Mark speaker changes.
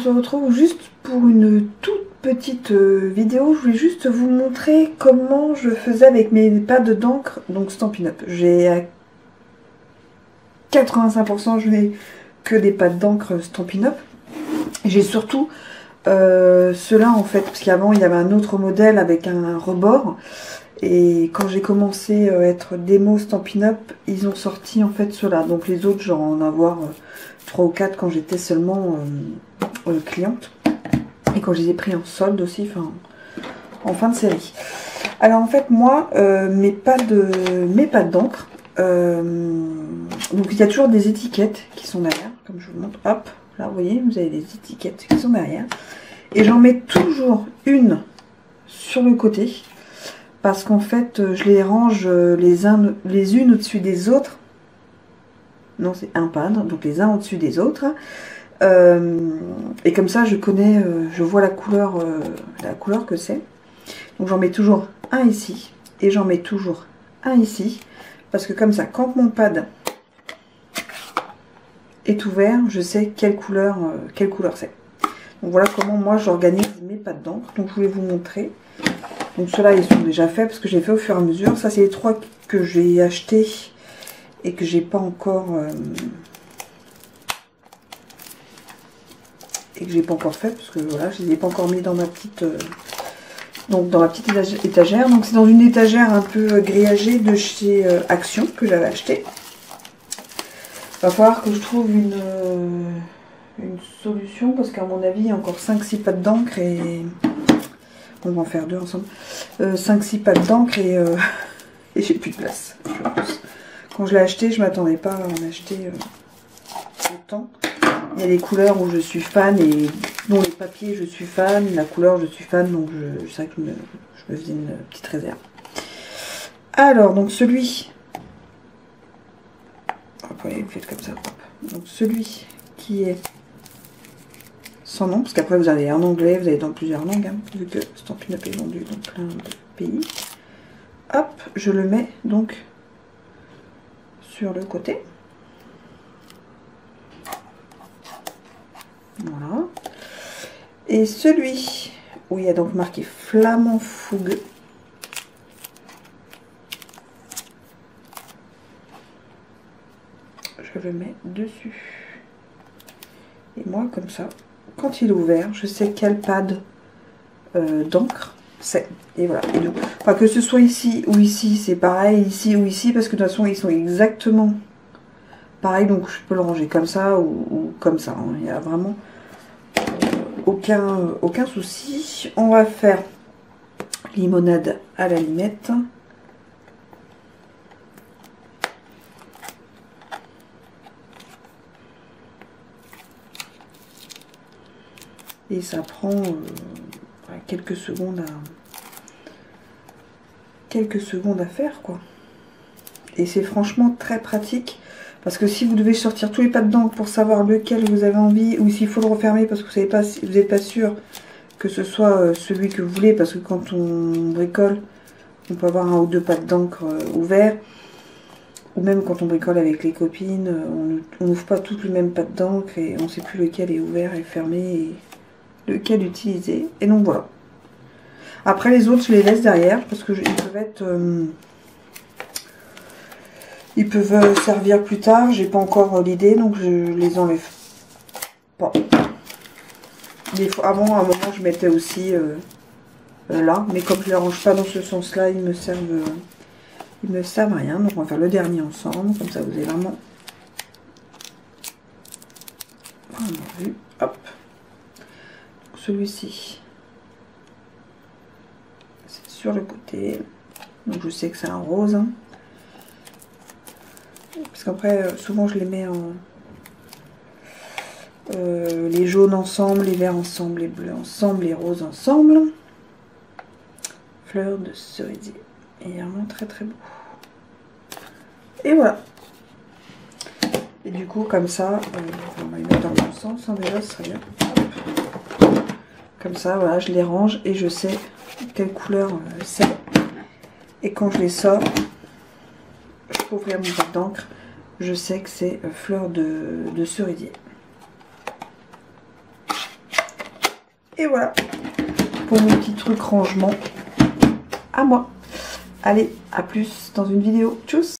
Speaker 1: se retrouve juste pour une toute petite vidéo. Je voulais juste vous montrer comment je faisais avec mes pads d'encre, donc Stampin' Up. J'ai à 85%, je n'ai que des pads d'encre Stampin' Up. J'ai surtout ceux-là en fait, parce qu'avant il y avait un autre modèle avec un rebord. Et quand j'ai commencé à être démo Stampin' Up, ils ont sorti en fait ceux-là. Donc les autres, genre en avoir 3 ou 4 quand j'étais seulement cliente. Et quand je les ai pris en solde aussi, enfin en fin de série. Alors en fait moi, mes pads d'encre, donc il y a toujours des étiquettes qui sont derrière, comme je vous montre. Hop, là vous voyez, vous avez des étiquettes qui sont derrière. Et j'en mets toujours une sur le côté. Parce qu'en fait, je les range les unes au-dessus des autres. Non, c'est un pad, donc les uns au-dessus des autres. Et comme ça, je connais, je vois la couleur que c'est. Donc j'en mets toujours un ici. Et j'en mets toujours un ici. Parce que comme ça, quand mon pad est ouvert, je sais quelle couleur c'est. Donc voilà comment moi j'organise mes pads d'encre. Donc je voulais vous montrer. Donc ceux-là, ils sont déjà faits parce que j'ai fait au fur et à mesure. Ça, c'est les 3 que j'ai achetés et que j'ai pas encore fait parce que voilà, je les ai pas encore mis dans ma petite étagère. Donc c'est dans une étagère un peu grillagée de chez Action que j'avais acheté. Va falloir que je trouve une solution parce qu'à mon avis, il y a encore 5-6 pads d'encre et on va en faire 2 ensemble. 5-6 pads d'encre et j'ai plus de place. Quand je l'ai acheté, je m'attendais pas à en acheter autant. Il y a des couleurs où je suis fan et dont les papiers je suis fan, la couleur je suis fan, donc c'est vrai que je me faisais une petite réserve. Alors, donc celui... Après, vous faites comme ça. Donc celui qui est sans nom, parce qu'après vous avez en anglais, vous avez dans plusieurs langues, hein, vu que Stampin' Up est vendu dans plein de pays. Hop, je le mets donc sur le côté. Voilà. Et celui où il y a donc marqué Flamand Fougueux, je le mets dessus. Et moi, comme ça, quand il est ouvert, je sais quel pad d'encre c'est. Et voilà. Et donc, enfin, que ce soit ici ou ici, c'est pareil, ici ou ici, parce que de toute façon, ils sont exactement pareil. Donc, je peux le ranger comme ça ou comme ça. Hein. Il n'y a vraiment aucun souci. On va faire limonade à la limette. Et ça prend quelques secondes à faire, quoi. Et c'est franchement très pratique. Parce que si vous devez sortir tous les pads d'encre pour savoir lequel vous avez envie, ou s'il faut le refermer parce que vous n'êtes pas sûr que ce soit celui que vous voulez, parce que quand on bricole, on peut avoir 1 ou 2 pads d'encre ouverts. Ou même quand on bricole avec les copines, on n'ouvre pas toutes le même pad d'encre et on ne sait plus lequel est ouvert et fermé et lequel utiliser. Et donc voilà. Après les autres, je les laisse derrière parce que ils peuvent servir plus tard. J'ai pas encore l'idée, donc je les enlève pas. Des fois, avant, à un moment, je mettais aussi là, mais comme je les range pas dans ce sens-là, ils me servent à rien. Donc on va faire le dernier ensemble, comme ça vous avez vraiment vu. Hop. Celui-ci, c'est sur le côté. Donc je sais que c'est un rose. Hein. Parce qu'après, souvent je les mets en... les jaunes ensemble, les verts ensemble, les bleus ensemble, les roses ensemble. Fleur de cerisier. Et vraiment très très beau. Et voilà. Et du coup, comme ça, on va les mettre dans le bon sens. Hein, déjà, ce serait bien. Comme ça, voilà, je les range et je sais quelle couleur c'est. Et quand je les sors, je peux ouvrir mon pad d'encre. Je sais que c'est fleur de cerisier. Et voilà pour mon petit truc rangement à moi. Allez, à plus dans une vidéo. Tchuss!